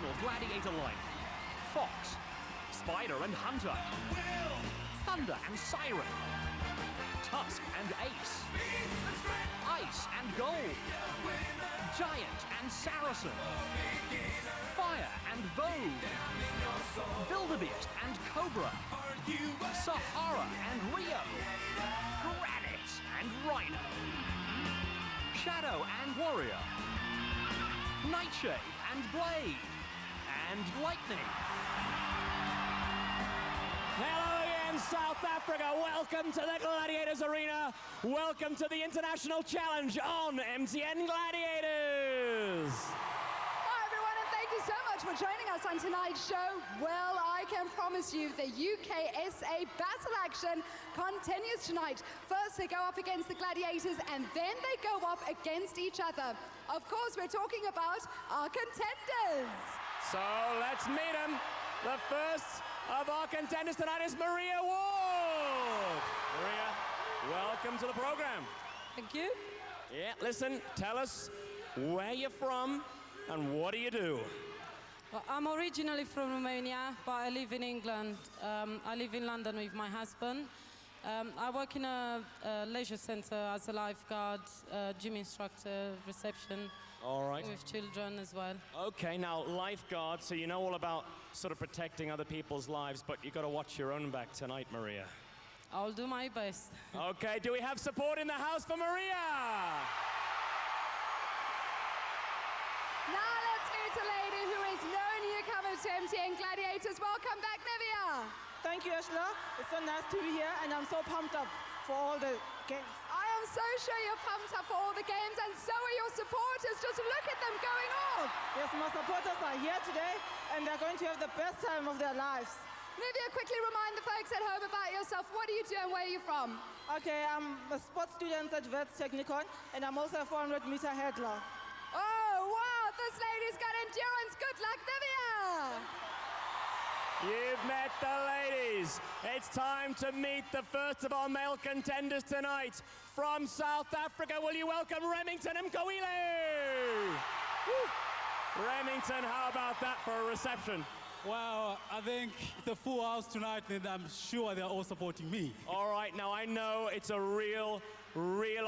traditional gladiator line. Fox, Spider and Hunter, Thunder and Siren, Tusk and Ace, Ice and Gold, Giant and Saracen, Fire and Vogue, Wildebeest and Cobra, Sahara and Rio, Granite and Rhino, Shadow and Warrior, Nightshade and Blade, and Lightning. Hello again, South Africa. Welcome to the Gladiators Arena. Welcome to the International Challenge on MTN Gladiators. Hi everyone, and thank you so much for joining us on tonight's show. Well, I can promise you the UK-SA battle action continues tonight. First they go up against the Gladiators and then they go up against each other. Of course, we're talking about our contenders. So let's meet them. The first of our contenders tonight is Maria Ward. Maria, welcome to the program. Thank you. Yeah, listen, tell us where you're from and what do you do? I'm originally from Romania, but I live in England. I live in London with my husband. I work in a leisure centre as a lifeguard, gym instructor, reception. All right. With children as well. Okay, now lifeguard, so you know all about sort of protecting other people's lives, but you got to watch your own back tonight, Maria. I'll do my best. Okay, do we have support in the house for Maria? Now let's meet a lady who is no newcomer to MTN Gladiators. Welcome back, Nivea. Thank you, Ashla. It's so nice to be here, and I'm so pumped up for all the games. I am so sure you're pumped up for all the games, and so are your supporters. Just look at them going off. Yes, my supporters are here today, and they're going to have the best time of their lives. Nivea, quickly remind the folks at home about yourself. What do you do and where are you from? Okay, I'm a sports student at Wits Technikon, and I'm also a 400-meter hurdler. Oh, wow, this lady's got endurance. Good luck, Nivea. You've met the ladies. It's time to meet the first of our male contenders tonight. From South Africa, will you welcome Remington Mnkhawile? Remington, how about that for a reception? Well, I think it's a full house tonight, and I'm sure they're all supporting me. All right, now I know it's a real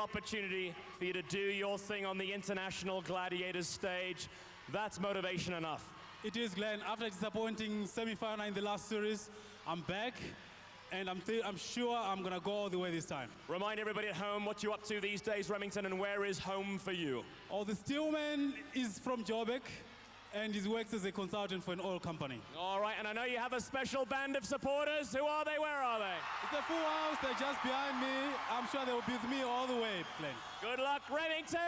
opportunity for you to do your thing on the International Gladiators stage. That's motivation enough. It is, Glenn. After a disappointing semi-final in the last series, I'm back, and I'm sure I'm going to go all the way this time. Remind everybody at home what you're up to these days, Remington, and where is home for you? Oh, the steelman is from Joburg, and he works as a consultant for an oil company. All right, and I know you have a special band of supporters. Who are they? Where are they? It's a full house. They're just behind me. I'm sure they'll be with me all the way, Glenn. Good luck, Remington!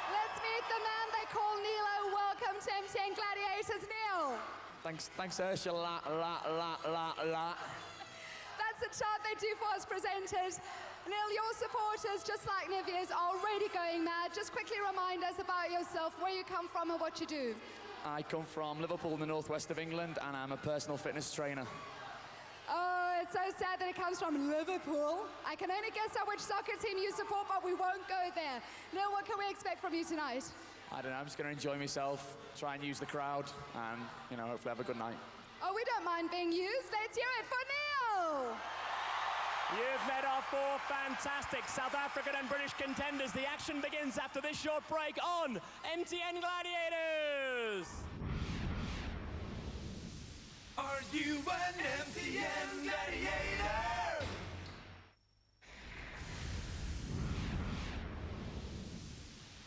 Let's meet the man they call Nilo. Welcome to MTN Gladiators, Neil. Thanks, Ursula. That's the chant they do for us presenters. Neil, your supporters, just like Nivea's, are already going mad. Just quickly remind us about yourself, where you come from and what you do. I come from Liverpool in the northwest of England, and I'm a personal fitness trainer. Oh, it's so sad that it comes from Liverpool. I can only guess at which soccer team you support, but we won't go there. Neil, what can we expect from you tonight? I don't know, I'm just going to enjoy myself, try and use the crowd, and, hopefully have a good night. Oh, we don't mind being used. Let's hear it for Neil. You've met our four fantastic South African and British contenders. The action begins after this short break on MTN Gladiators. Are you an MTN Gladiator?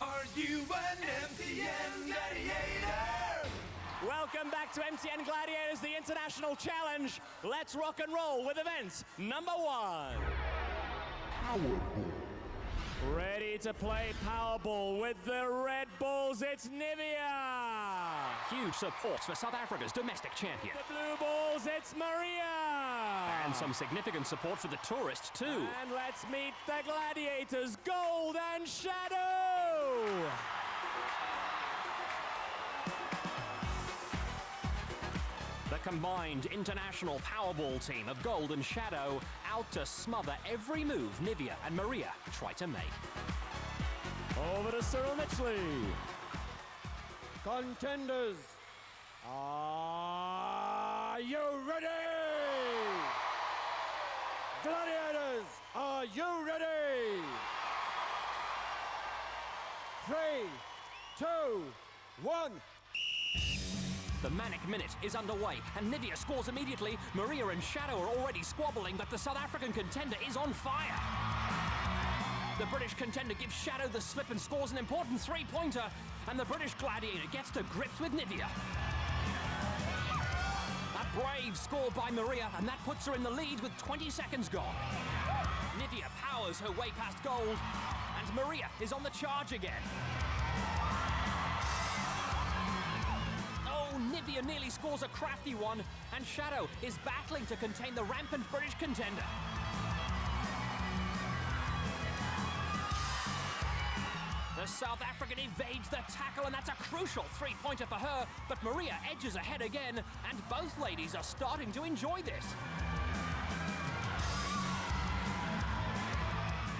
Are you an MTN Gladiator? Welcome back to MTN Gladiators, the International Challenge. Let's rock and roll with event number 1. Powerball. Ready to play Powerball with the Red Bulls, it's Nivea. Huge support for South Africa's domestic champion. The Blue Bulls, it's Maria. And some significant support for the tourists too. And let's meet the Gladiators, Gold and Shadow. The combined international Powerball team of Gold and Shadow out to smother every move Nivea and Maria try to make. Over to Cyril Mitchley. Contenders, are you ready? Gladiators, are you ready? 3, 2, 1. The manic minute is underway, and Nivea scores immediately. Maria and Shadow are already squabbling, but the South African contender is on fire. The British contender gives Shadow the slip and scores an important three-pointer, and the British Gladiator gets to grips with Nivea. A brave score by Maria, and that puts her in the lead with 20 seconds gone. Nivea powers her way past gold, and Maria is on the charge again. Oh, Nivea nearly scores a crafty one, and Shadow is battling to contain the rampant British contender. The South African evades the tackle, and that's a crucial three-pointer for her, but Maria edges ahead again, and both ladies are starting to enjoy this.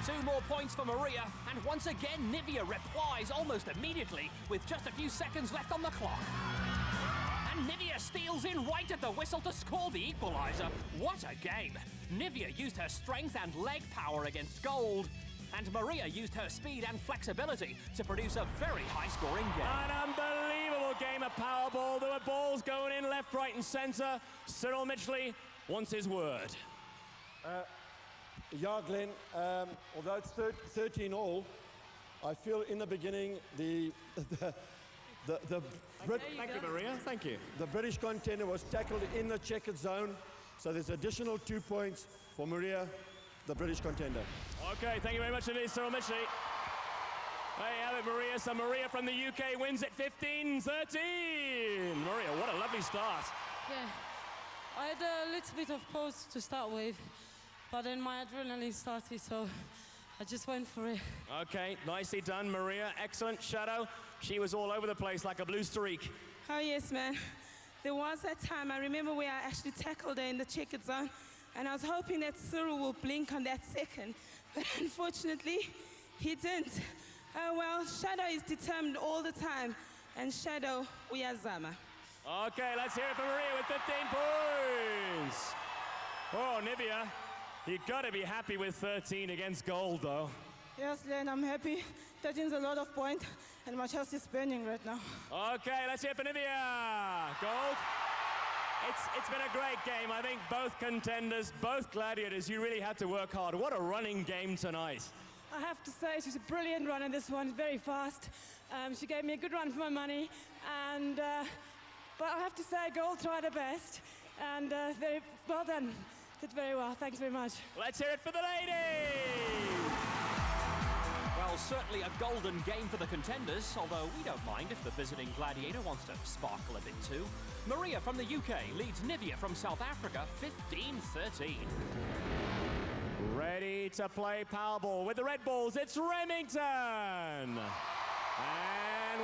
2 more points for Maria, and once again Nivea replies almost immediately with just a few seconds left on the clock. And Nivea steals in right at the whistle to score the equaliser. What a game! Nivea used her strength and leg power against gold, and Maria used her speed and flexibility to produce a very high-scoring game. An unbelievable game of Powerball. There were balls going in left, right and centre. Cyril Mitchley wants his word. Yeah, Glenn, although it's 13 all, I feel in the beginning the Thank you, Maria. Thank you. The British contender was tackled in the checkered zone, so there's additional 2 points for Maria, the British contender. Okay, thank you very much indeed, Cyril Mitchley. There you have it, Maria. So Maria from the UK wins at 15-13. Maria, what a lovely start. Yeah, I had a little bit of pause to start with, but then my adrenaline started, so I just went for it. Okay, nicely done, Maria. Excellent. Shadow, she was all over the place like a blue streak. Oh, yes, man. There was that time, I remember where I actually tackled her in the checkered zone, and I was hoping that Cyril will blink on that second, but unfortunately, he didn't. Oh, well, Shadow is determined all the time, and Shadow, uyazama. Okay, let's hear it for Maria with 15 points. Oh, Nivea, you've got to be happy with 13 against gold, though. Yes, Len, I'm happy. 13 is a lot of points, and my chest is burning right now. Okay, let's hear it for Nivea. Gold. It's been a great game. I think both contenders, both gladiators, you really had to work hard. What a running game tonight. I have to say, she's a brilliant runner, this one, very fast. She gave me a good run for my money, and but I have to say, Gold tried her best, and very well done. Did very well, thanks very much. Let's hear it for the ladies! Well, certainly a golden game for the contenders, although we don't mind if the visiting gladiator wants to sparkle a bit too. Maria from the UK leads Nivea from South Africa 15-13. Ready to play Powerball. With the red balls, it's Remington. And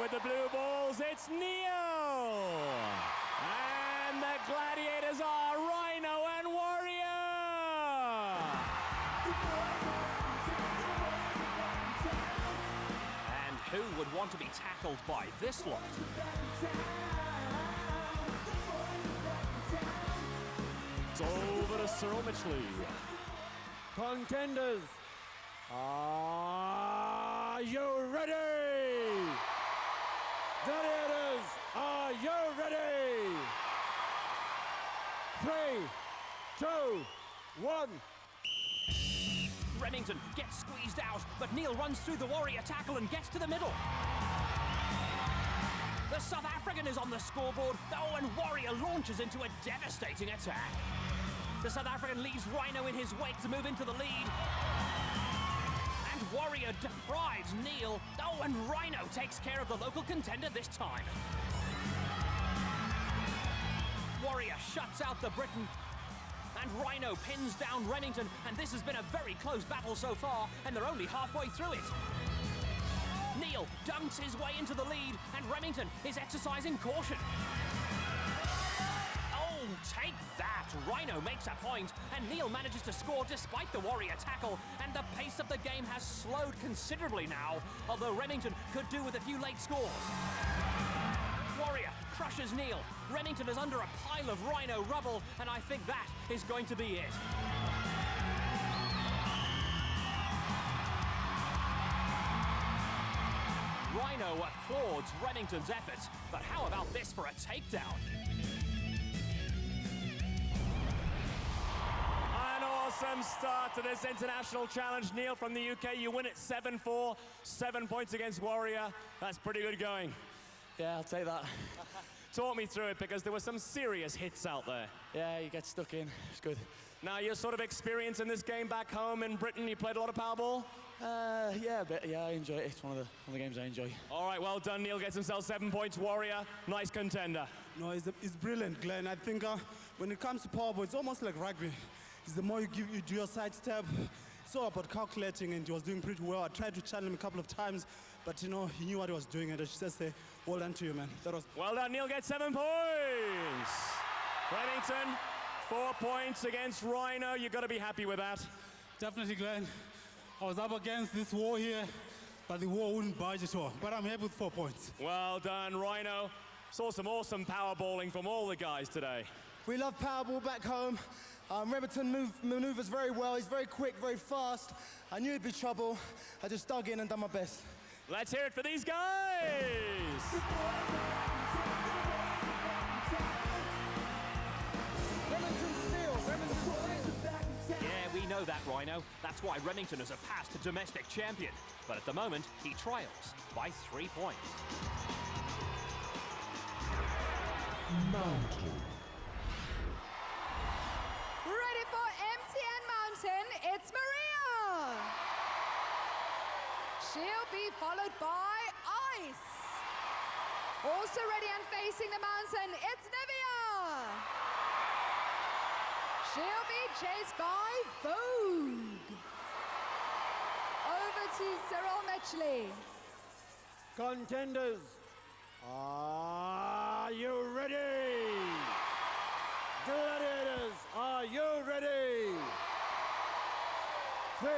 with the blue balls, it's Neil. And the gladiators are Rhino and Warrior. And who would want to be tackled by this lot? It's over to Cyril Mitchley. Contenders, are you ready? Gladiators, are you ready? 3, 2, 1. Remington gets squeezed out, but Neil runs through the Warrior tackle and gets to the middle. The South African is on the scoreboard, and Warrior launches into a devastating attack. The South African leaves Rhino in his wake to move into the lead. And Warrior deprives Neil. And Rhino takes care of the local contender this time. Warrior shuts out the Briton. And Rhino pins down Remington. And this has been a very close battle so far, and they're only halfway through it. Neil dunks his way into the lead, and Remington is exercising caution. Take that! Rhino makes a point, and Neil manages to score despite the Warrior tackle, and the pace of the game has slowed considerably now, although Remington could do with a few late scores. Warrior crushes Neil. Remington is under a pile of Rhino rubble, and I think that is going to be it. Rhino applauds Remington's efforts, but how about this for a takedown? An awesome start to this international challenge. Neil from the UK, you win it 7-4, 7 points against Warrior. That's pretty good going. Yeah, I'll take that. Talk me through it, because there were some serious hits out there. Yeah, you get stuck in. It's good. Now, your sort of experience in this game back home in Britain, you played a lot of Powerball? Yeah, a bit. Yeah, I enjoy it. It's one of the games I enjoy. All right, well done. Neil gets himself 7 points. Warrior, nice contender. No, it's brilliant, Glenn. I think when it comes to Powerball, it's almost like rugby. It's the more you do your side step. It's all about calculating, and he was doing pretty well. I tried to challenge him a couple of times, but you know, he knew what he was doing, and I should just say, well done to you, man. That was well done. Neil gets 7 points. Remington, 4 points against Rhino. You've got to be happy with that. definitely, Glenn. I was up against this wall here, but the wall wouldn't budge at all. But I'm happy with 4 points. Well done, Rhino. Saw some awesome powerballing from all the guys today. We love Powerball back home. Remington maneuvers very well. He's very quick, very fast. I knew it'd be trouble. I just dug in and done my best. Let's hear it for these guys. Remington steals. Yeah, we know that, Rhino. That's why Remington is a past domestic champion. But at the moment, he triumphs by 3 points. Mountain. Ready for MTN Mountain, it's Maria. She'll be followed by Ice. Also ready and facing the mountain, it's Nivea. She'll be chased by Vogue. Over to Cyril Mitchley. Contenders, are you ready? Gladiators, are you ready? 3,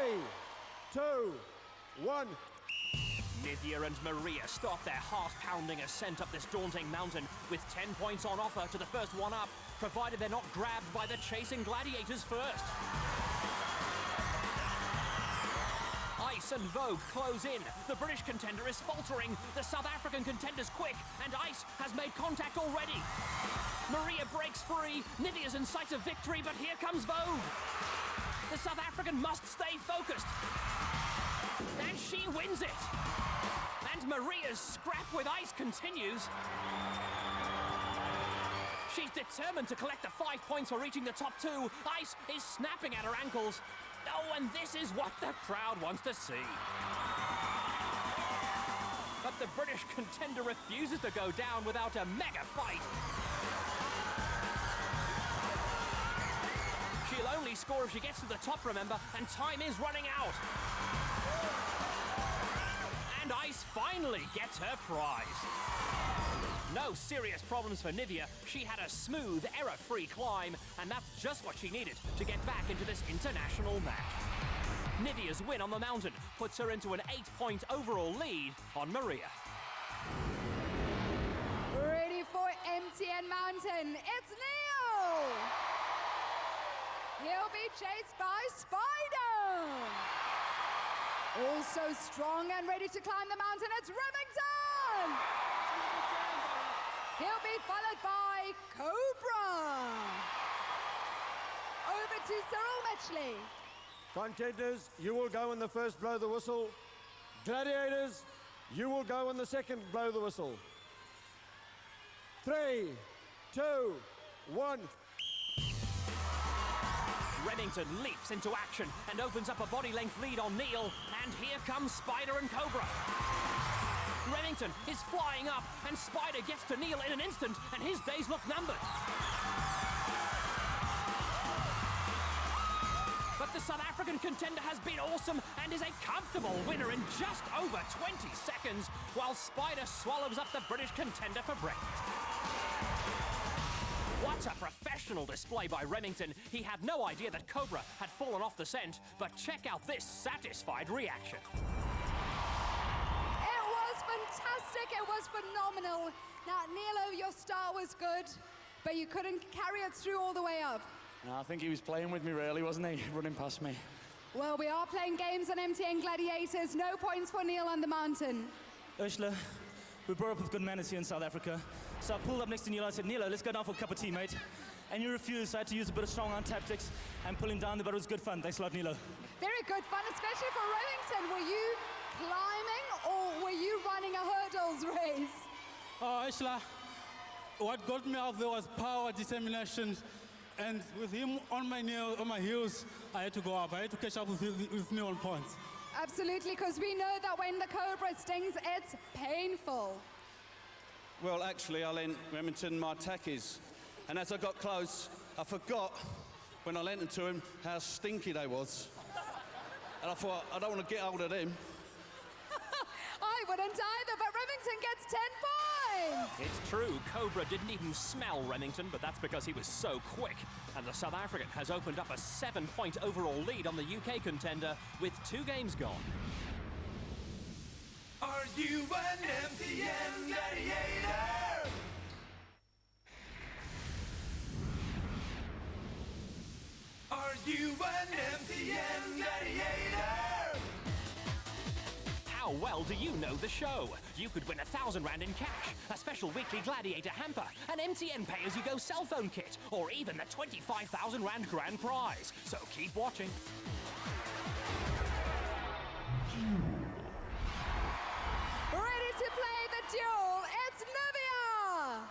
2, 1. Nivea and Maria start their heart-pounding ascent up this daunting mountain with 10 points on offer to the first one up, provided they're not grabbed by the chasing Gladiators first. Ice and Vogue close in. The British contender is faltering. The South African contender's quick, and Ice has made contact already. Maria breaks free. Nivea's in sight of victory, but here comes Vogue. The South African must stay focused. And she wins it. And Maria's scrap with Ice continues. She's determined to collect the 5 points for reaching the top 2. Ice is snapping at her ankles. Oh, and this is what the crowd wants to see. But the British contender refuses to go down without a mega fight. She'll only score if she gets to the top, remember, and time is running out. And Ice finally gets her prize. No serious problems for Nivea. She had a smooth, error-free climb, and that's just what she needed to get back into this international match. Nivea's win on the mountain puts her into an 8-point overall lead on Maria. Ready for MTN Mountain, it's Neil! He'll be chased by Spider! Also strong and ready to climb the mountain, it's Remington! He'll be followed by Cobra! Over to Cyril Mitchley. Contenders, you will go in the first blow of the whistle. Gladiators, you will go in the second blow of the whistle. 3, 2, 1. Remington leaps into action and opens up a body-length lead on Neil. And here comes Spider and Cobra. Remington is flying up, and Spider gets to Neil in an instant, and his days look numbered. But the South African contender has been awesome and is a comfortable winner in just over 20 seconds, while Spider swallows up the British contender for breakfast. What a professional display by Remington. He had no idea that Cobra had fallen off the scent, but check out this satisfied reaction. Fantastic it was phenomenal. Now, Nilo, your start was good, but you couldn't carry it through all the way up. No, I think he was playing with me, really, wasn't he? Running past me. Well, we are playing games on MTN Gladiators. No points for Neil on the mountain. Ursula, we brought up with good manners here in South Africa. So I pulled up next to Nilo and said, Nilo, let's go down for a cup of tea, mate. And you refused, so I had to use a bit of strong arm tactics and pull him down there, but it was good fun. Thanks a lot, Nilo. Very good fun, especially for Remington. Were you climbing or were you running a hurdles race? Oh, Ursula, what got me out there was power, determination, and with him on my heels, I had to go up. I had to catch up with me on points. Absolutely, because we know that when the cobra stings, it's painful. Well, actually, I lent Remington my tackies, and as I got close, I forgot when I lent them to him how stinky they was. And I thought, I don't want to get hold of them. I wouldn't either, but Remington gets 10 points! It's true, Cobra didn't even smell Remington, but that's because he was so quick. And the South African has opened up a 7-point overall lead on the UK contender with 2 games gone. Are you an MTN Gladiator? Are you an MTN Gladiator? How well do you know the show? You could win 1,000 rand in cash, a special weekly Gladiator hamper, an MTN pay-as-you-go cell phone kit, or even the 25,000 rand grand prize. So keep watching. Ready to play the duel, it's Nivea!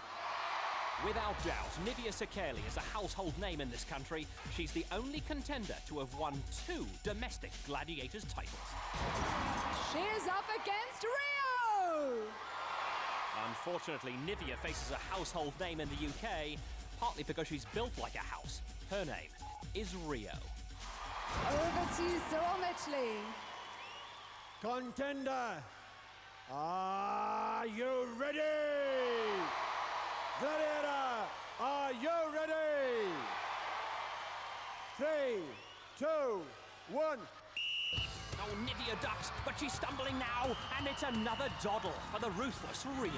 Without doubt, Nivea Sekele is a household name in this country. She's the only contender to have won 2 domestic Gladiators titles. She's up against Rio! Unfortunately, Nivea faces a household name in the UK, partly because she's built like a house. Her name is Rio. Over to you, Cyril Mitchley. Contender, are you ready? Gladiator, are you ready? 3, 2, 1. Oh, Nivea ducks, but she's stumbling now, and it's another doddle for the ruthless Rio.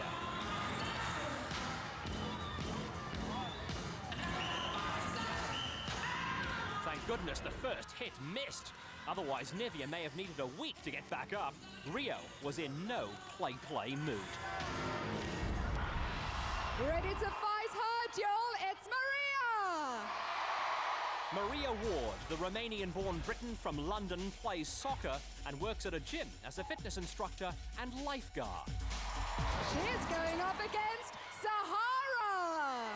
Thank goodness the first hit missed. Otherwise, Nivea may have needed a week to get back up. Rio was in no play mood. Ready to fight her, duel, it's Maria! Maria Ward, the Romanian-born Briton from London, plays soccer and works at a gym as a fitness instructor and lifeguard. She's going up against Sahara!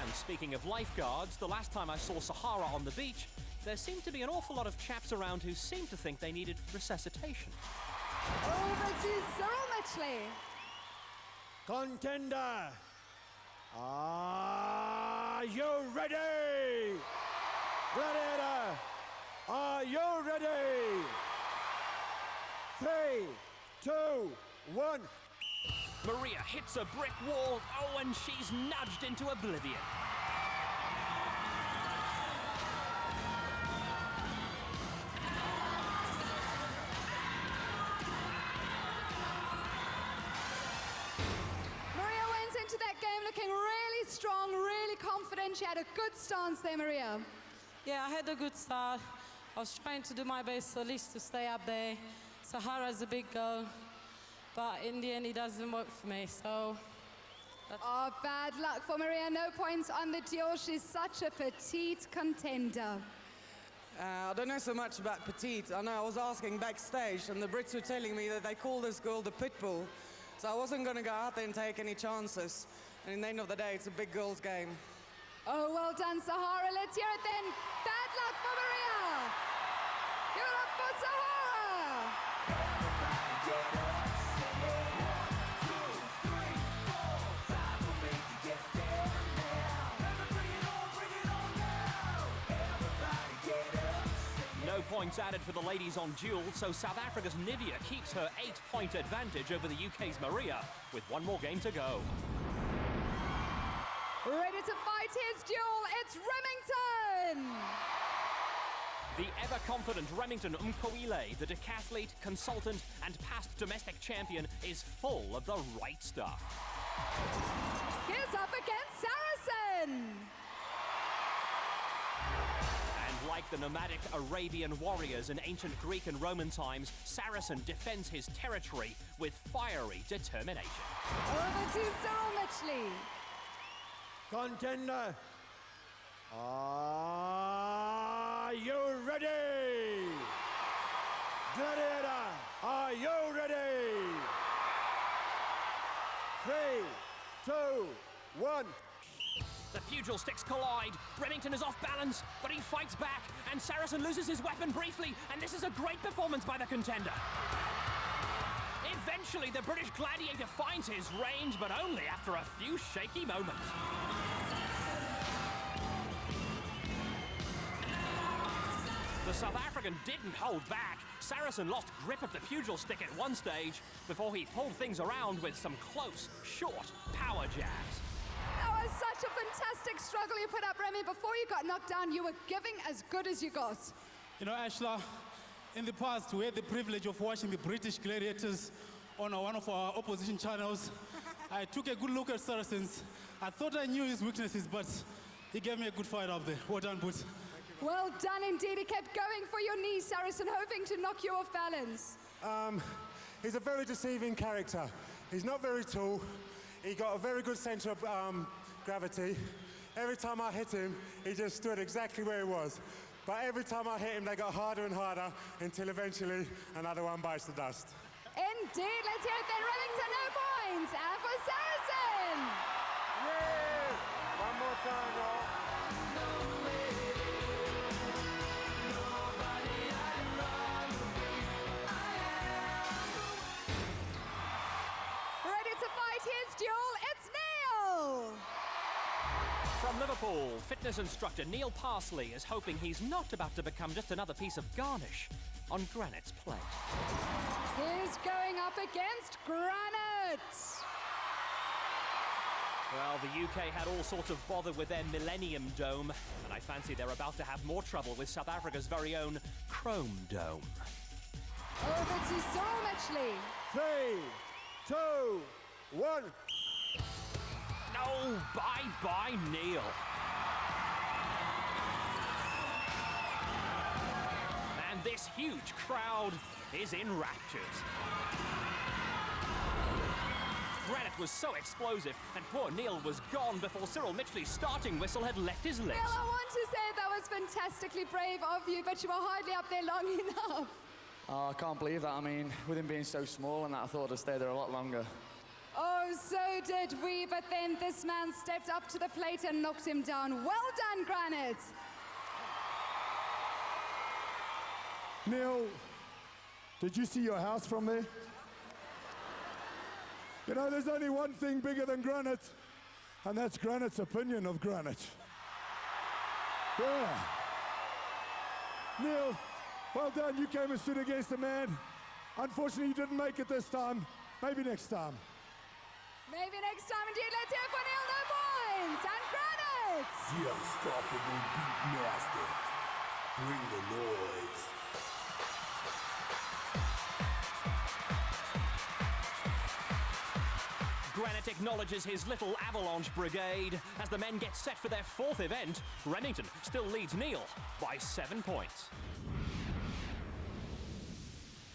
And speaking of lifeguards, the last time I saw Sahara on the beach, there seemed to be an awful lot of chaps around who seemed to think they needed resuscitation. Over to Cyril Mitchley. Contender, are you ready? Gladiator, are you ready? 3, 2, 1. Maria hits a brick wall. Oh, and she's nudged into oblivion. Into that game looking really strong, really confident. She had a good stance there, Maria. Yeah, I had a good start. I was trying to do my best at least to stay up there. Sahara's a big girl, but in the end it doesn't work for me, so... Oh, bad luck for Maria. No points on the duel. She's such a petite contender. I don't know so much about petite. I know I was asking backstage, and the Brits were telling me that they call this girl the Pitbull. So I wasn't going to go out there and take any chances. And in the end of the day, it's a big girls' game. Oh, well done, Sahara. Let's hear it then. Bad luck for Maria. Give it up for Sahara. No points added for the ladies on duel, so South Africa's Nivea keeps her 8-point advantage over the UK's Maria, with 1 more game to go. Ready to fight his duel, it's Remington! The ever-confident Remington Mnkhawile, the decathlete, consultant, and past domestic champion, is full of the right stuff. Here's up against Saracen. And like the nomadic Arabian warriors in ancient Greek and Roman times, Saracen defends his territory with fiery determination. Over to Cyril Mitchley. Contender, are you ready? Gladiator, are you ready? 3, 2, 1. The pugil sticks collide. Remington is off balance, but he fights back, and Saracen loses his weapon briefly, and this is a great performance by the contender. Eventually, the British gladiator finds his range, but only after a few shaky moments. The South African didn't hold back. Saracen lost grip of the pugil stick at one stage before he pulled things around with some close, short power jabs. That was such a fantastic struggle you put up, Remy. Before you got knocked down, you were giving as good as you got. You know, Ashla, in the past, we had the privilege of watching the British Gladiators on one of our opposition channels. I took a good look at Saracen's. I thought I knew his weaknesses, but he gave me a good fight up there. Well done, Boots. Well done indeed. He kept going for your knee, Saracen, hoping to knock you off balance. He's a very deceiving character. He's not very tall. He got a very good centre of gravity. Every time I hit him, he just stood exactly where he was. But every time I hit him, they got harder and harder until eventually another one bites the dust. Indeed. Let's hear it then. Remington, no points. And for Saracen. Yeah! One more time, y'all. Here's Duel, it's Neil! From Liverpool, fitness instructor Neil Parsley is hoping he's not about to become just another piece of garnish on Granite's plate. He's going up against Granite! Well, the UK had all sorts of bother with their Millennium Dome, and I fancy they're about to have more trouble with South Africa's very own Chrome Dome. Over to Cyril Mitchley. 3, 2, 1. No, bye-bye, Neil. And this huge crowd is in raptures. Granite was so explosive, and poor Neil was gone before Cyril Mitchley's starting whistle had left his lips. Neil, I want to say that was fantastically brave of you, but you were hardly up there long enough. Oh, I can't believe that. I mean, with him being so small and that, I thought I'd stay there a lot longer. Oh, so did we, but then this man stepped up to the plate and knocked him down. Well done, Granite. Neil, did you see your house from there? You know, there's only one thing bigger than Granite, and that's Granite's opinion of Granite. Yeah. Neil, well done. You came and stood against the man. Unfortunately, you didn't make it this time. Maybe next time. Maybe next time, indeed. Let's hear for Neil, no points. And Granite. The unstoppable beat master. Bring the noise. Granite acknowledges his little avalanche brigade. As the men get set for their fourth event, Remington still leads Neil by 7 points.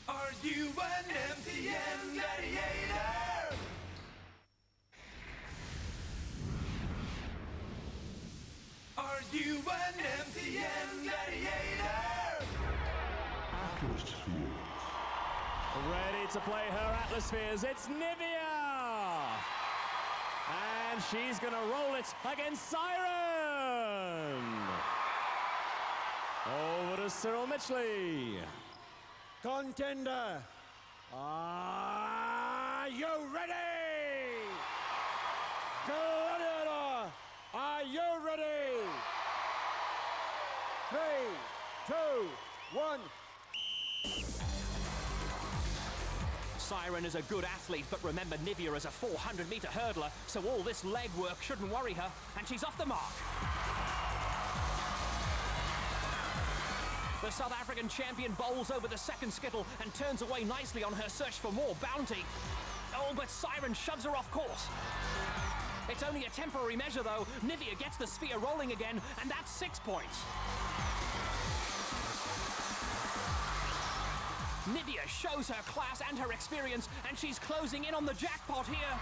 Are you an MTN Gladiator? Are you an MTN Gladiator? Atlaspheres. Ready to play her Atlaspheres, it's Nivea! And she's gonna roll it against Siren! Over to Cyril Mitchley. Contender, are you ready? Gladiator, are you ready? 3, 2, 1. Siren is a good athlete, but remember Nivea is a 400-meter hurdler, so all this leg work shouldn't worry her, and she's off the mark. The South African champion bowls over the second skittle and turns away nicely on her search for more bounty. Oh, but Siren shoves her off course. It's only a temporary measure, though. Nivea gets the sphere rolling again, and that's 6 points. Nivea shows her class and her experience, and she's closing in on the jackpot here.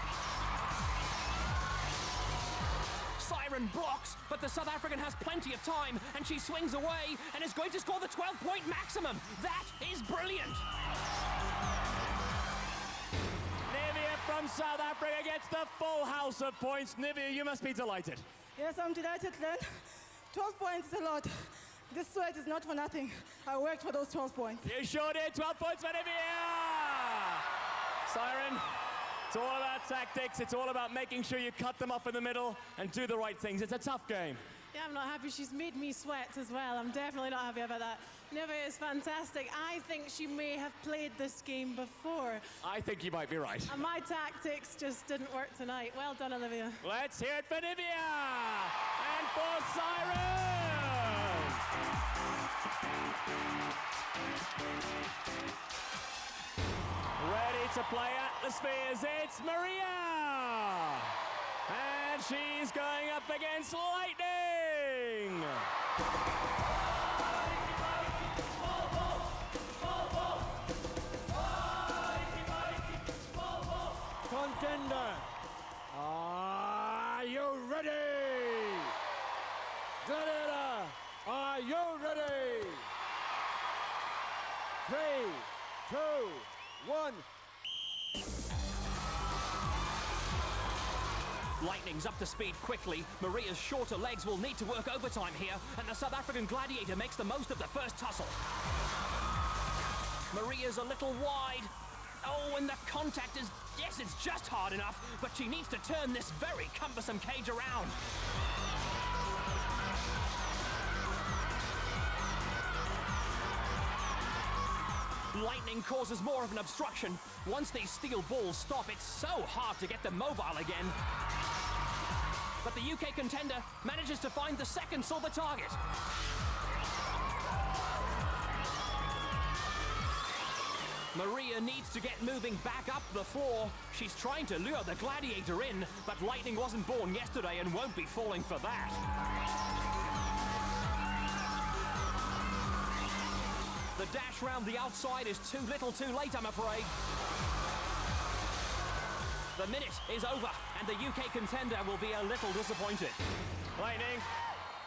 Siren blocks, but the South African has plenty of time, and she swings away and is going to score the 12-point maximum. That is brilliant. Nivea from South Africa gets the full house of points. Nivea, you must be delighted. Yes, I'm delighted, Glenn. 12 points is a lot. This sweat is not for nothing. I worked for those 12 points. You sure did. 12 points for Nivea. Siren, it's all about tactics. It's all about making sure you cut them off in the middle and do the right things. It's a tough game. Yeah, I'm not happy. She's made me sweat as well. I'm definitely not happy about that. Nivea is fantastic. I think she may have played this game before. I think you might be right. And my tactics just didn't work tonight. Well done, Olivia. Let's hear it for Nivea and for Siren. Ready to play Atlaspheres, it's Maria! And she's going up against Lightning! Contender, are you ready? Gladiator, are you ready? 3, 2, 1. Lightning's up to speed quickly. Maria's shorter legs will need to work overtime here, and the South African Gladiator makes the most of the first tussle. Maria's a little wide. Oh, and the contact is, yes, it's just hard enough, but she needs to turn this very cumbersome cage around. Lightning causes more of an obstruction. Once these steel balls stop, it's so hard to get them mobile again. But the UK contender manages to find the second silver target. Maria needs to get moving back up the floor. She's trying to lure the Gladiator in, but Lightning wasn't born yesterday and won't be falling for that. The dash round the outside is too little too late, I'm afraid. The minute is over, and the UK contender will be a little disappointed. Lightning,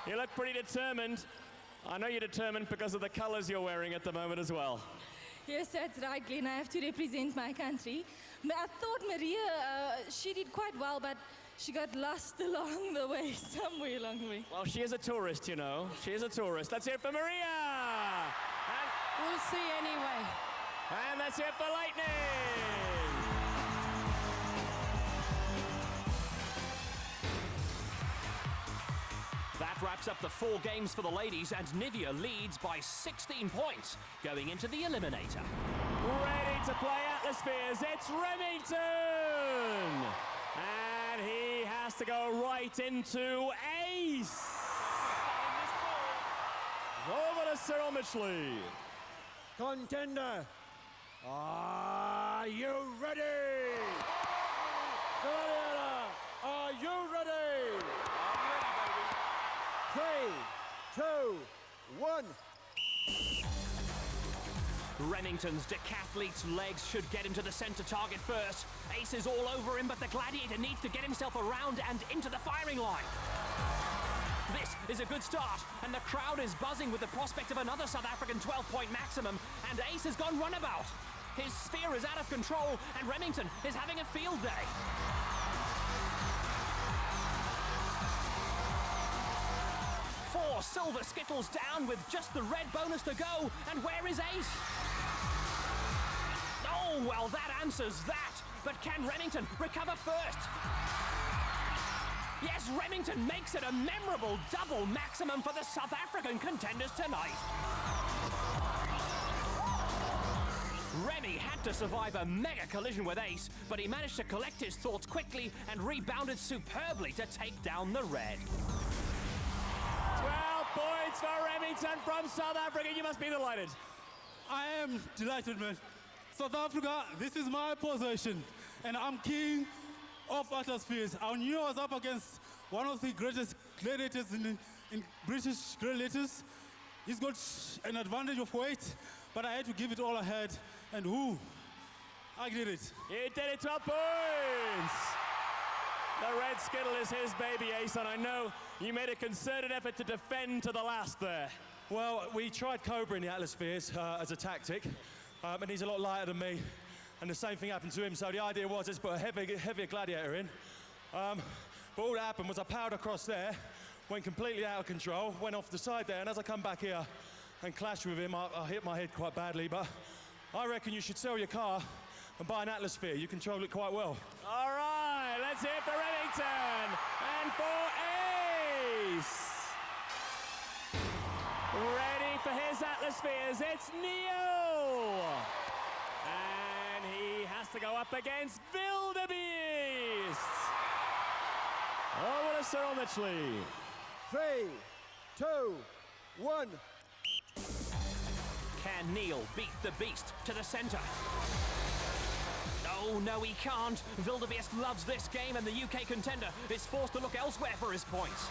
you look pretty determined. I know you're determined because of the colors you're wearing at the moment as well. Yes, that's right, Glenn. I have to represent my country. I thought Maria, she did quite well, but she got lost along the way, somewhere along the way. Well, she is a tourist, you know. She is a tourist. Let's hear it for Maria! We'll see anyway. And that's it for Lightning! That wraps up the 4 games for the ladies, and Nivea leads by 16 points going into the eliminator. Ready to play Atlaspheres, it's Remington! And he has to go right into ace! Over to Cyril Mitchley. Contender, are you ready? Gladiator, are you ready? I'm ready, baby. 3, 2, 1. Remington's decathlete's legs should get him to the center target first. Ace is all over him, but the Gladiator needs to get himself around and into the firing line. This is a good start, and the crowd is buzzing with the prospect of another South African 12-point maximum, and Ace has gone runabout. His sphere is out of control, and Remington is having a field day. Four silver skittles down with just the red bonus to go, and where is Ace? Oh, well, that answers that, but can Remington recover first? Yes, Remington makes it a memorable double maximum for the South African contenders tonight. Remy had to survive a mega collision with Ace, but he managed to collect his thoughts quickly and rebounded superbly to take down the red. 12 points points for Remington from South Africa. You must be delighted. I am delighted, man. South Africa, this is my possession, and I'm king of Atlaspheres. I knew I was up against one of the greatest gladiators in British gladiators. He's got an advantage of weight, but I had to give it all I had, and I did it. You did it, 12 points. The red skittle is his baby, Ace, and I know you made a concerted effort to defend to the last there. Well, we tried Cobra in the Atlaspheres as a tactic, and he's a lot lighter than me, and the same thing happened to him, so the idea was let's put a heavier gladiator in. But all that happened was I powered across there, went completely out of control, went off the side there, and as I come back here and clashed with him, I hit my head quite badly, but I reckon you should sell your car and buy an Atlasphere. You control it quite well. All right, let's hear it for Remington and for Ace. Ready for his Atlaspheres, it's Neil. And he has to go up against Wildebeest. Over to Cyril Mitchley. 3, 2, 1. Can Neil beat the beast to the center? No, he can't. Wildebeest loves this game, and the UK contender is forced to look elsewhere for his points.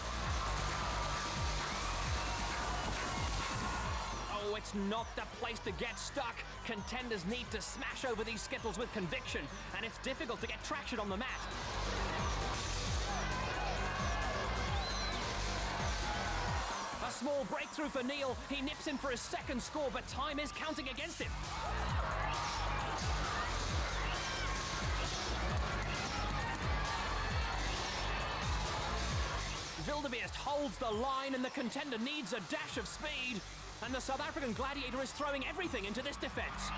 Oh, it's not the place to get stuck. Contenders need to smash over these skittles with conviction, and it's difficult to get traction on the mat. A small breakthrough for Neil. He nips in for his second score, but time is counting against him. Wildebeest holds the line, and the contender needs a dash of speed. And the South African gladiator is throwing everything into this defense.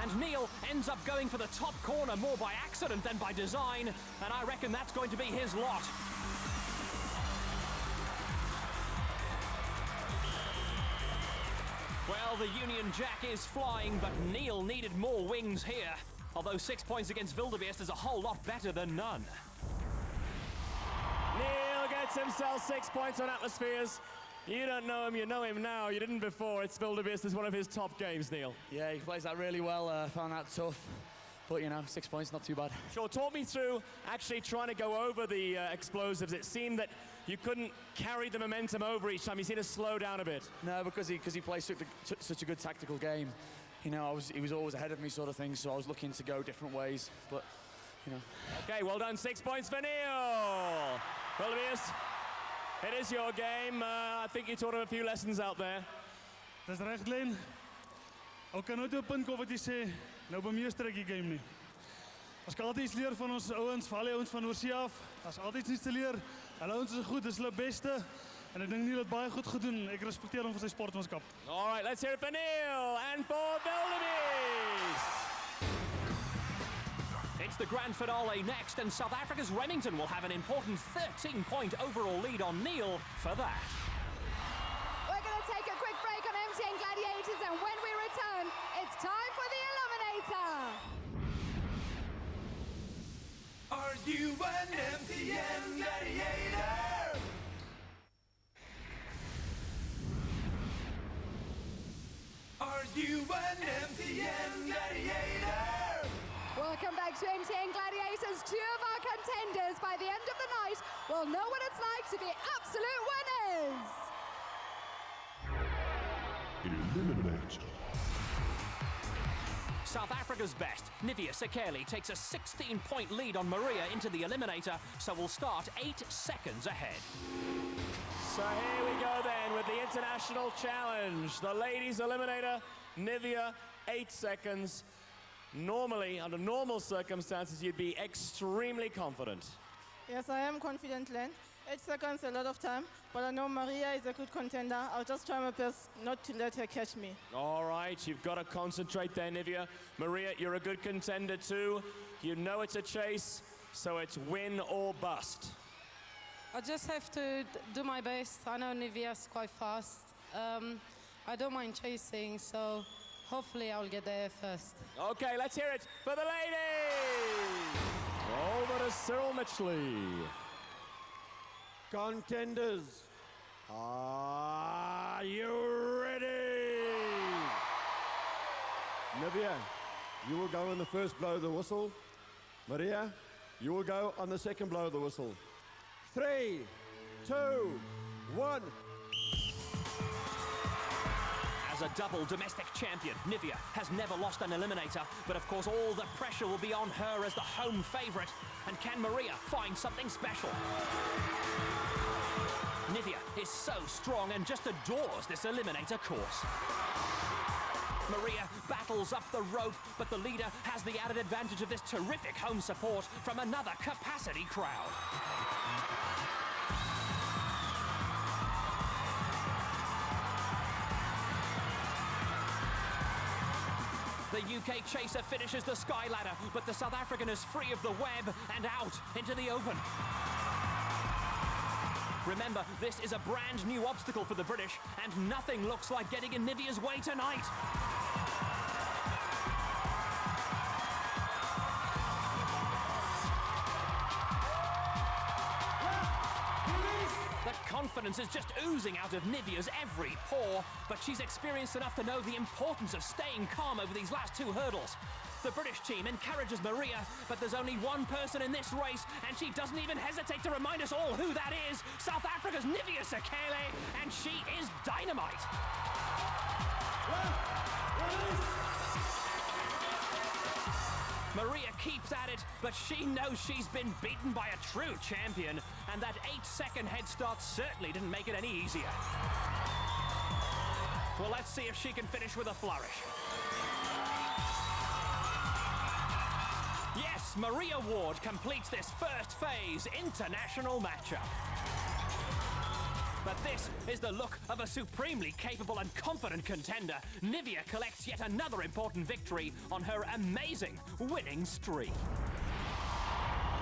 And Neil ends up going for the top corner more by accident than by design, and I reckon that's going to be his lot. Well, the Union Jack is flying, but Neil needed more wings here. Although 6 points against Wildebeest is a whole lot better than none. Neil gets himself 6 points on Atlaspheres. You don't know him, you know him now. You didn't before. It's Wildebeest is one of his top games, Neil. Yeah, he plays that really well. Found that tough. But, 6 points, not too bad. Sure, talk me through actually trying to go over the explosives. It seemed that you couldn't carry the momentum over each time. You seemed to slow down a bit. No, because he plays such a good tactical game. He was always ahead of me sort of thing, so I was looking to go different ways. But, Okay, well done. 6 points for Neil. Wildebeest, it is your game. I think you taught him a few lessons out there. Dis reg, Glenn. Ou kan nooit op 'n punt kom wat jy sê, nou bemeester ek die game nie. As ek altyd iets leer van ons ouens, veral die ouens van oorsee af, as altyd iets te leer. Hulle ouens is goed, dis hulle beste. En ek dink Neil het baie goed gedoen. Ek respekteer hom vir sy sportmanskap. All right, let's hear it for Neil and for Wildebeest. It's the grand finale next, and South Africa's Remington will have an important 13-point overall lead on Neil for that. We're going to take a quick break on MTN Gladiators, and when we return, it's time for the eliminator. Are you an MTN Gladiator? Are you an MTN Gladiator? Welcome back to MTN Gladiators. Two of our contenders by the end of the night will know what it's like to be absolute winners. Eliminator. South Africa's best, Sekele, takes a 16-point lead on Maria into the eliminator, so we'll start 8 seconds ahead. So here we go then with the international challenge. The ladies eliminator, Nivea, 8 seconds. Normally, under normal circumstances, you'd be extremely confident. Yes, I am confident, Len. 8 seconds, a lot of time, but I know Maria is a good contender. I'll just try my best not to let her catch me. All right, you've got to concentrate there, Nivea. Maria, you're a good contender too. You know it's a chase, so it's win or bust. I just have to do my best. I know Nivea's quite fast. I don't mind chasing, so hopefully I'll get there first. Okay, let's hear it for the ladies. Over to Cyril Mitchley. Contenders, are you ready? Nivea, you will go on the first blow of the whistle. Maria, you will go on the second blow of the whistle. 3, 2, 1. As a double domestic champion, Nivea has never lost an eliminator, but of course all the pressure will be on her as the home favourite. And can Maria find something special? Nivea is so strong and just adores this eliminator course. Maria battles up the rope, but the leader has the added advantage of this terrific home support from another capacity crowd. The UK chaser finishes the sky ladder, but the South African is free of the web and out into the open. Remember, this is a brand new obstacle for the British, and nothing looks like getting in Nivea's way tonight. The confidence is just oozing out of Nivea's every pore, but she's experienced enough to know the importance of staying calm over these last two hurdles. The British team encourages Maria, but there's only one person in this race, and she doesn't even hesitate to remind us all who that is. South Africa's Nivea Sekele, and she is dynamite. Maria keeps at it, but she knows she's been beaten by a true champion, and that 8-second head start certainly didn't make it any easier. Well, let's see if she can finish with a flourish. Yes, Maria Ward completes this first phase international matchup. But this is the look of a supremely capable and confident contender. Nivea collects yet another important victory on her amazing winning streak.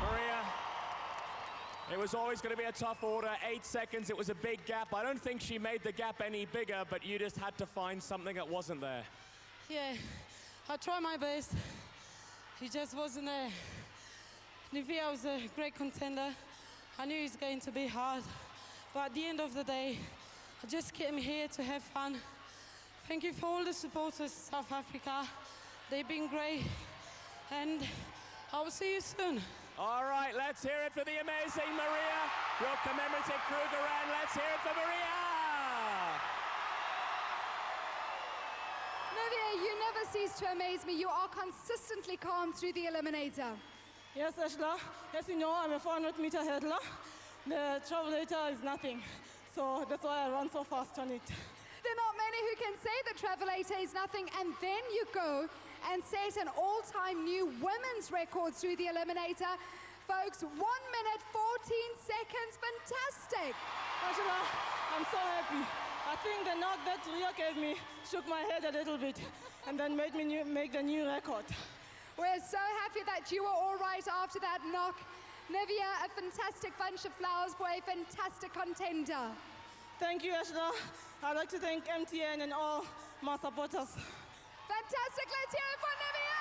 Maria, it was always going to be a tough order. 8 seconds, it was a big gap. I don't think she made the gap any bigger, but you just had to find something that wasn't there. Yeah, I tried my best. He just wasn't there. Nivea was a great contender. I knew it was going to be hard. But at the end of the day, I just came here to have fun. Thank you for all the supporters, South Africa. They've been great. And I will see you soon. All right, let's hear it for the amazing Maria. Your commemorative Kruger round. Let's hear it for Maria. Nivea, you never cease to amaze me. You are consistently calm through the eliminator. Yes, Ashla. As you know, I'm a 400-meter hurdler. The travelator is nothing. So that's why I run so fast on it. There are not many who can say the travelator is nothing, and then you go and set an all-time new women's record through the eliminator. Folks, 1 minute, 14 seconds, fantastic. Ashla, I'm so happy. I think the knock that Ria gave me shook my head a little bit and then made me make the new record. We're so happy that you were all right after that knock. Nivea, a fantastic bunch of flowers for a fantastic contender. Thank you, Ashla. I'd like to thank MTN and all my supporters. Fantastic, let's hear it for Nivea!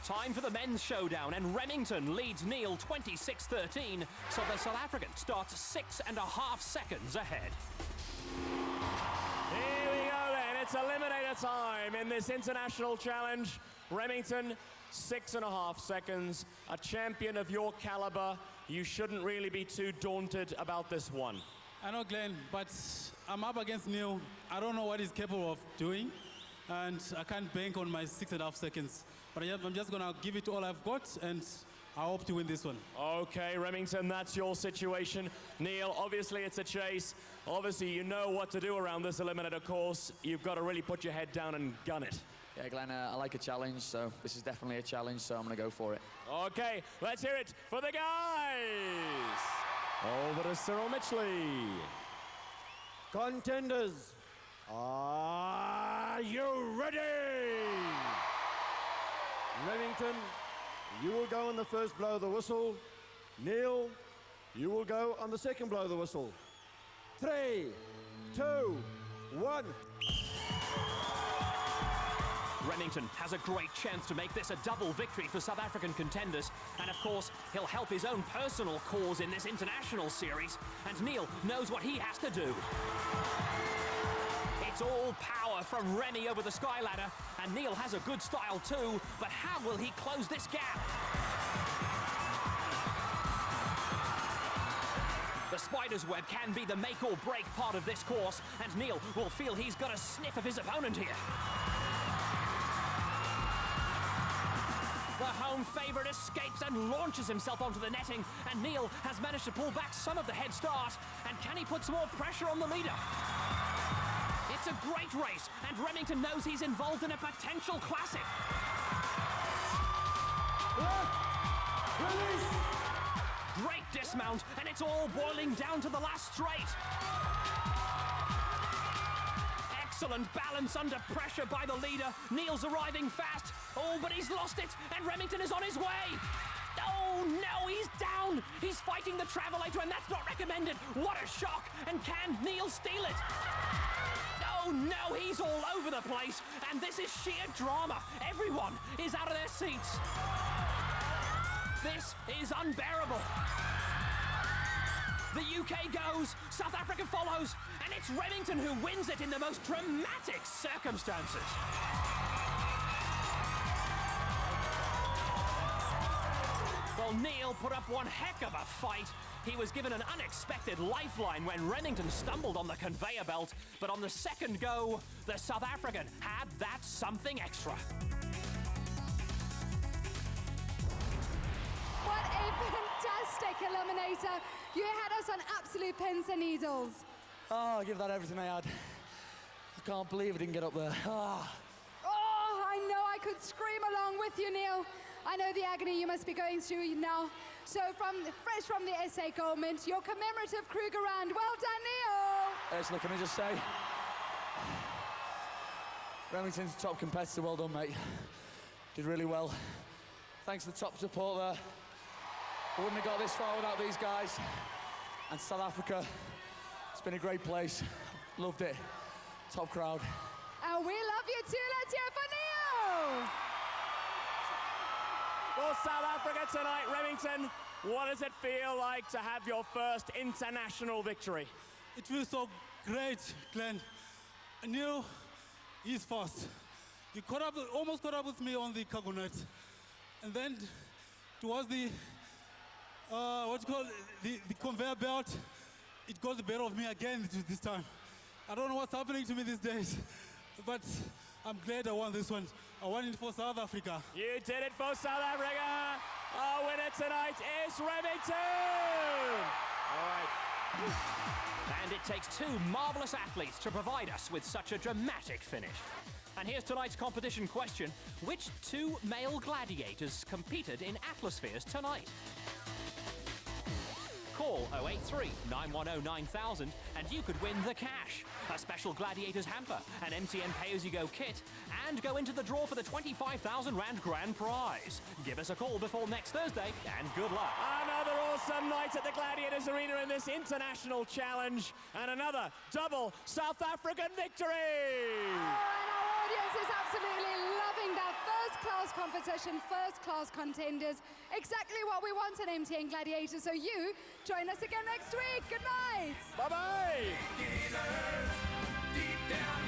Time for the men's showdown, and Remington leads Neil 26-13, so the South African starts 6.5 seconds ahead. Here we go then, it's eliminator time in this international challenge. Remington, 6.5 seconds. A champion of your caliber, you shouldn't really be too daunted about this one. I know, Glenn, but I'm up against Neil. I don't know what he's capable of doing, and I can't bank on my 6.5 seconds. But I'm just going to give it all I've got, and I hope to win this one. Okay, Remington, that's your situation. Neil, obviously it's a chase. Obviously you know what to do around this eliminator course. You've got to really put your head down and gun it. Yeah, Glenn, I like a challenge, so this is definitely a challenge, so I'm going to go for it. Okay, let's hear it for the guys. Over to Cyril Mitchley. Contenders, are you ready? Remington, you will go on the first blow of the whistle. Neil, you will go on the second blow of the whistle. 3, 2, 1. Remington has a great chance to make this a double victory for South African contenders. And of course, he'll help his own personal cause in this international series. And Neil knows what he has to do. It's all power from Remy over the sky ladder. And Neil has a good style too. But how will he close this gap? The spider's web can be the make or break part of this course, and Neil will feel he's got a sniff of his opponent here. The home favourite escapes and launches himself onto the netting, and Neil has managed to pull back some of the head start. And can he put some more pressure on the leader? It's a great race, and Remington knows he's involved in a potential classic. Release! Great dismount, and it's all boiling down to the last straight. Excellent balance under pressure by the leader. Neil's arriving fast. Oh, but he's lost it, and Remington is on his way. Oh, no, he's down. He's fighting the travelator, and that's not recommended. What a shock, and can Neil steal it? Oh, no, he's all over the place, and this is sheer drama. Everyone is out of their seats. This is unbearable. The UK goes, South Africa follows, and it's Remington who wins it in the most dramatic circumstances. Well, Neil put up one heck of a fight. He was given an unexpected lifeline when Remington stumbled on the conveyor belt, but on the second go, the South African had that something extra. What a fantastic eliminator. You had us on absolute pins and needles. Oh, I give that everything I had. I can't believe I didn't get up there. Oh, I know I could scream along with you, Neil. I know the agony you must be going through now. So fresh from the SA Gold Mint, your commemorative Kruger round. Well done, Neil. Ursula, can I just say, Remington's top competitor. Well done, mate. Did really well. Thanks to the top support there. I wouldn't have got this far without these guys. And South Africa, it's been a great place. Loved it. Top crowd. And we love you too. Let's hear it for Neil. For South Africa tonight, Remington, what does it feel like to have your first international victory? It feels so great, Glenn. Neil, he's fast. You almost caught up with me on the cargo net. And then towards the the conveyor belt, it got the better of me again this time. I don't know what's happening to me these days, but I'm glad I won this one. I won it for South Africa. You did it for South Africa. Our winner tonight is Remington. All right. And it takes two marvellous athletes to provide us with such a dramatic finish. And here's tonight's competition question. Which two male gladiators competed in Atlaspheres tonight? Call 083 910 9000 and you could win the cash, a special Gladiators hamper, an MTN pay-as-you-go kit, and go into the draw for the 25,000 Rand grand prize. Give us a call before next Thursday, and good luck. Another awesome night at the Gladiators Arena in this international challenge, and another double South African victory! Audience is absolutely loving that first-class competition, first-class contenders. Exactly what we want in MTN Gladiators. So you join us again next week. Good night. Bye-bye. Deep down